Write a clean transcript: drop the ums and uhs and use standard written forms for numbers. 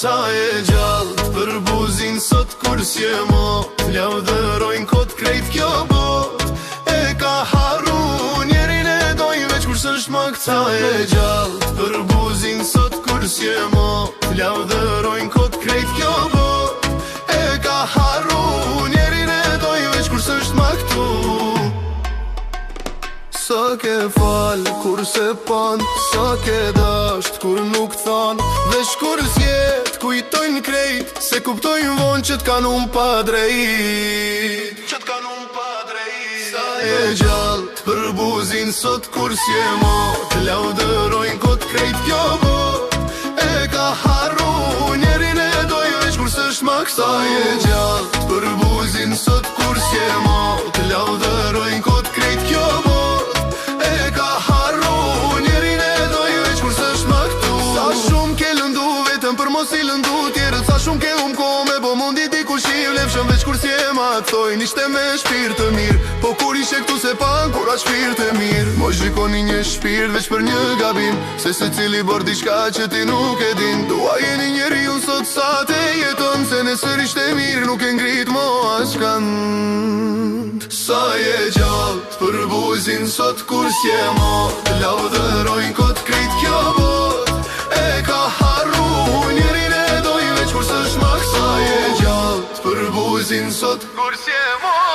Sa e gjallë për buzin sot kur s'je mo, t'lavdërojnë kot krejt kjo bot. E ka haru njerin e dojnë veç kur s'është ma këta. Sa e gjallë për buzin sot kur s'je mo, t'lavdërojnë kot krejt kjo bot. E ka haru njerin e dojnë veç kur s'është ma këtu. Sa ke falë kur se pan, sa ke dasht kur nuk than. Veç kur zjet kujtojnë krejt, se kuptojnë vonë që t'kan unë pa drejt. Sa e gjallë për buzin sot kur s'je mo, t'lavdërojnë kot krejt kjo bot. E ka haru njerin e dojnë veç kur s'është ma kësa. Sa e gjallë për buzin sot kur s'je mo, t'lavdërojnë kot krejt kjo bot. E ka haru njerin e dojnë veç kur s'është ma këtu. Sa shumë ke lëndu vetëm për mos i lëndu tjerët. Sa shumë ke ko me bo mundi di ku shiv lefshëm veç kur s'je ma t'thojnë ishte me shpirt të mirë. Po kur ishe këtu se pan kur a shpirt të mirë. Moj shikoni një shpirt veç për një gabim, se se cili bor diçka që ti nuk e din. Dua jeni njeri unë sot sa te jeton, se nesër ishte mirë nuk e ngrit mo as kand. Sa e gjallë për buzin sot kur s'je mo, t'lavdërojnë kot krejt kjo bot. E ka haru njerin e dojnë veç kur s'është ma kësa. Sa e gjallë për buzin sot kur s'je mo.